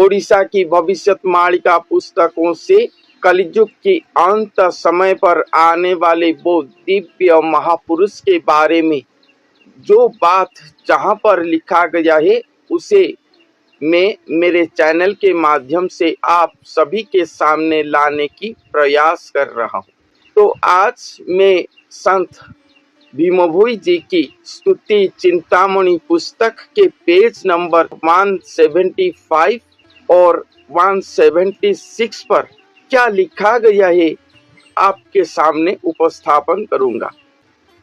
ओडिशा की भविष्यवाणी पुस्तकों से कलयुग के अंत समय पर आने वाले वो दिव्य महापुरुष के बारे में जो बात जहाँ पर लिखा गया है उसे मैं मेरे चैनल के माध्यम से आप सभी के सामने लाने की प्रयास कर रहा हूँ। तो आज मैं संत भीमभोई जी की स्तुति चिंतामणि पुस्तक के पेज नंबर 175 और 176 पर क्या लिखा गया है आपके सामने उपस्थापन करूंगा।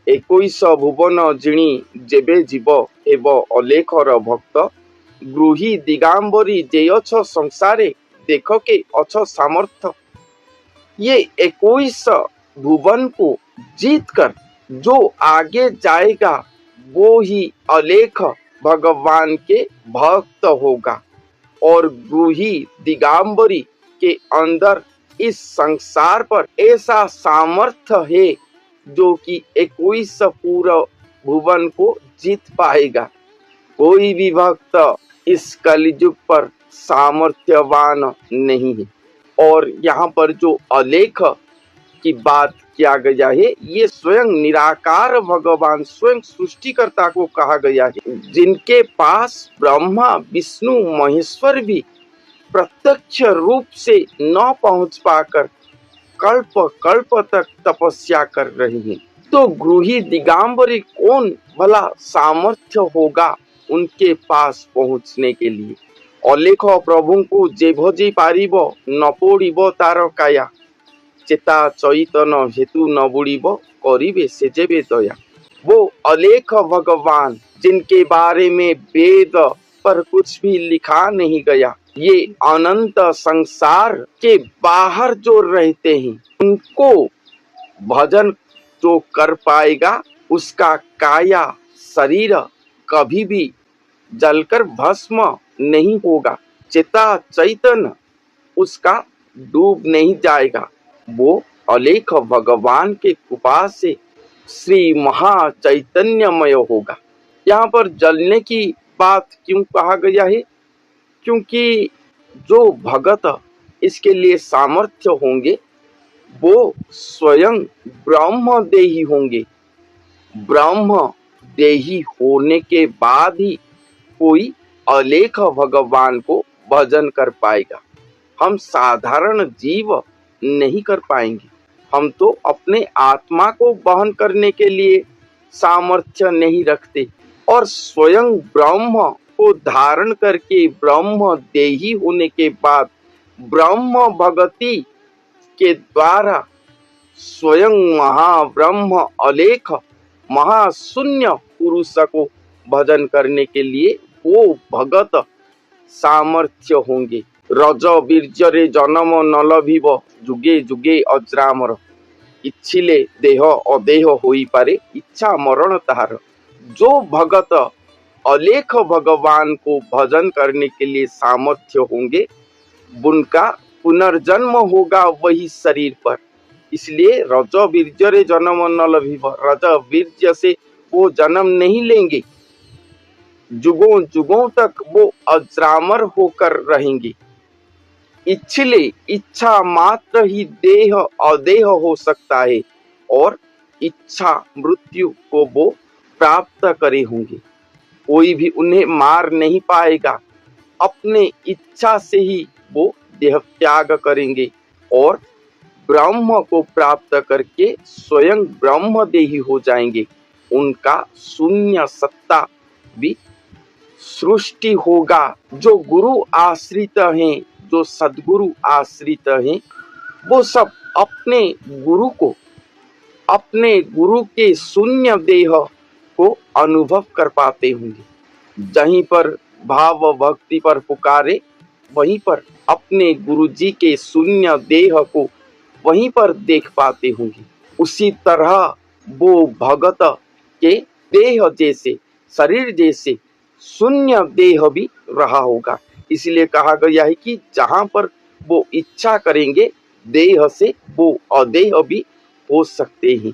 21 भुवन जिणी जेबे जीव एव अलेखर भक्त गृही दिगांबरी जे अछ संसारे देख के अछ सामर्थ। ये 21 भुवन को जीत कर जो आगे जाएगा वो ही अलेख भगवान के भक्त होगा और गृही दिगांबरी के अंदर इस संसार पर ऐसा सामर्थ्य है जो कि 21 पूरा भुवन को जीत पाएगा। कोई भी भक्त इस कलयुग पर सामर्थ्यवान नहीं है। और यहाँ पर जो अलेख की बात किया गया है ये स्वयं निराकार भगवान स्वयं सृष्टिकर्ता को कहा गया है, जिनके पास ब्रह्मा विष्णु महेश्वर भी प्रत्यक्ष रूप से न पहुंच पाकर कल्प कल्प तक तपस्या कर रहे हैं। तो गृही दिगांबरी कौन भला सामर्थ्य होगा उनके पास पहुंचने के लिए। अलेख प्रभु को जेभजी पारिब न पोड़िब तार काया चेता चैतन हेतु न बुड़िब करिबे से जेबे दया। वो अलेख भगवान जिनके बारे में वेद पर कुछ भी लिखा नहीं गया, ये अनंत संसार के बाहर जो रहते हैं उनको भजन जो कर पाएगा उसका काया शरीर कभी भी जलकर भस्म नहीं होगा, चेता चैतन्य उसका डूब नहीं जाएगा। वो अलेख भगवान के कृपा से श्री महा चैतन्यमय होगा। यहाँ पर जलने की बात क्यों कहा गया है? क्योंकि जो भगत इसके लिए सामर्थ्य होंगे वो स्वयं ब्रह्म देही होंगे। ब्रह्म देही होने के बाद ही कोई अलेख भगवान को भजन कर पाएगा। हम साधारण जीव नहीं कर पाएंगे। हम तो अपने आत्मा को वहन करने के लिए सामर्थ्य नहीं रखते और स्वयं ब्रह्म को धारण करके ब्रह्म देही होने के बाद ब्रह्म भगति के द्वारा स्वयं महाब्रह्म अलेख महाशून्य पुरुष को भजन करने के लिए वो भगत सामर्थ्य होंगे। रज बीर्जरे जन्म न लभिब जुगे जुगे अजरामर इच्छिले देह अदेह होई पारे इच्छा मरण तार। जो भगत अलेख भगवान को भजन करने के लिए सामर्थ्य होंगे उनका पुनर्जन्म होगा वही शरीर पर। इसलिए रज बीर्जरे जन्म न लभिब, रज बीर्ज से वो जन्म नहीं लेंगे, जुगों जुगों तक वो अजरामर होकर रहेंगे। इच्छिले इच्छा मात्र ही देह अदेह हो सकता है और इच्छा मृत्यु को वो प्राप्त करे होंगे। कोई भी उन्हें मार नहीं पाएगा। अपने इच्छा से ही वो देह त्याग करेंगे और ब्रह्म को प्राप्त करके स्वयं ब्रह्म देही हो जाएंगे। उनका शून्य सत्ता भी सृष्टि होगा। जो गुरु आश्रित हैं, जो सद्गुरु आश्रित हैं, वो सब अपने गुरु को, अपने गुरु के शून्य देह को अनुभव कर पाते होंगे। जहीं पर भाव भक्ति पर पुकारे वहीं पर अपने गुरु जी के शून्य देह को वहीं पर देख पाते होंगे। उसी तरह वो भगत के देह जैसे, शरीर जैसे शून्य देह भी रहा होगा। इसलिए कहा गया है कि जहां पर वो इच्छा करेंगे देह से वो अदेह भी हो सकते हैं।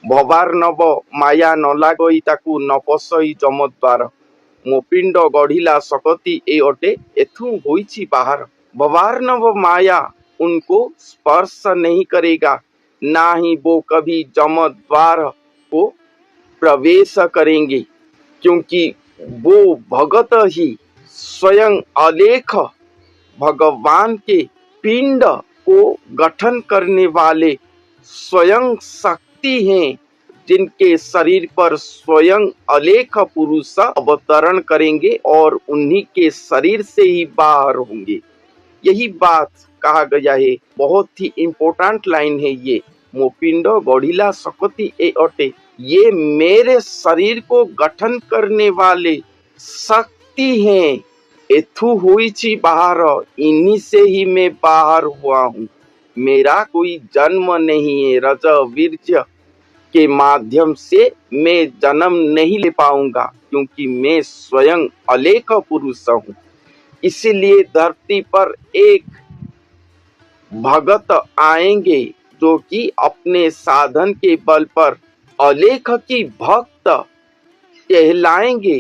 भवार नव माया न लागई ताकू न पसई जम द्वार ମୋ ପିଣ୍ଡ ଗଢିଲା ଶକତି ଏ ଅଟେ ଏଥୁ ହୋଇଛି ବାହାର। भवार्णव माया उनको स्पर्श नहीं करेगा, ना ही वो कभी जम द्वार को प्रवेश करेंगे, क्योंकि वो भगत ही स्वयं अलेख भगवान के पिंड को गठन करने वाले स्वयं शक्ति हैं, जिनके शरीर पर स्वयं अलेख पुरुष अवतरण करेंगे और उन्हीं के शरीर से ही बाहर होंगे। यही बात कहा गया है। बहुत ही इम्पोर्टेंट लाइन है ये। ମୋ ପିଣ୍ଡ ଗଢିଲା ଶକତି ଏ ଅଟେ, ये मेरे शरीर को गठन करने वाले शक्ति हैं। एथु होइछि बाहर, इन्हीं से ही मैं बाहर हुआ हूँ। मेरा कोई जन्म नहीं है, रज वीर्य के माध्यम से मैं जन्म नहीं ले पाऊंगा, क्योंकि मैं स्वयं अलेख पुरुष हूँ। इसीलिए धरती पर एक भगत आएंगे जो कि अपने साधन के बल पर अलेख की भक्त कहलाएंगे।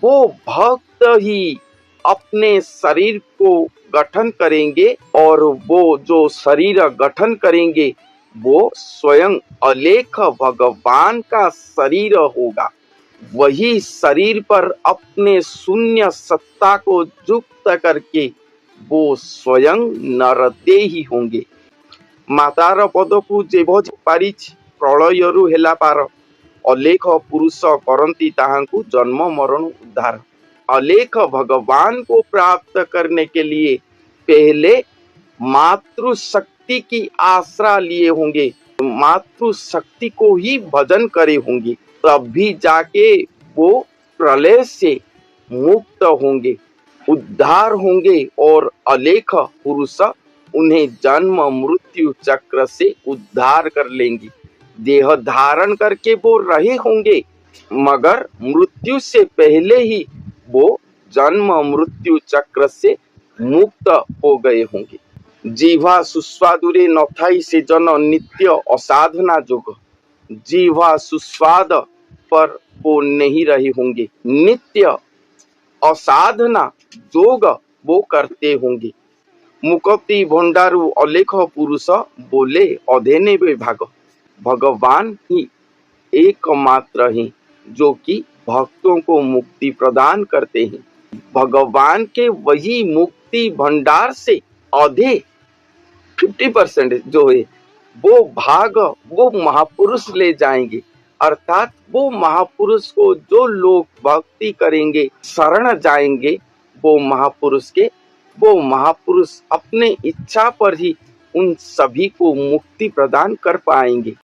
वो भक्त ही अपने शरीर को गठन करेंगे और वो जो शरीर गठन करेंगे वो स्वयं अलेख भगवान का शरीर होगा। वही शरीर पर अपने शून्य सत्ता को युक्त करके वो स्वयं नरदेही होंगे। मातार पदकु जेभज पारिछि प्रलयरु हेला पार, अलेख पुरुष करंती ताहांकु जन्म मरण उद्धार। अलेख भगवान को प्राप्त करने के लिए पहले मातृ शक्ति की आश्रा लिए होंगे, मातृ शक्ति को ही भजन करे होंगे, तभी जाके वो प्रलय से मुक्त होंगे, उद्धार होंगे और अलेख पुरुष उन्हें जन्म मृत्यु चक्र से उद्धार कर लेंगे। देह धारण करके वो रहे होंगे, मगर मृत्यु से पहले ही वो जन्म मृत्यु चक्र से मुक्त हो गए होंगे। जीवा सुस्वादुरे नथाई से जन नित्य असाधना जोग, जीवा सुस्वाद पर वो नहीं रहे होंगे, नित्य असाधना जोग वो करते होंगे। मुक्ति भंडारु अलेख पुरुष बोले अधेने भाग, भगवान ही एकमात्र हैं जो कि भक्तों को मुक्ति प्रदान करते हैं। भगवान के वही मुक्ति भंडार से आधे 50% जो है वो भाग वो महापुरुष ले जाएंगे। अर्थात वो महापुरुष को जो लोग भक्ति करेंगे, शरण जाएंगे वो महापुरुष के, वो महापुरुष अपने इच्छा पर ही उन सभी को मुक्ति प्रदान कर पाएंगे।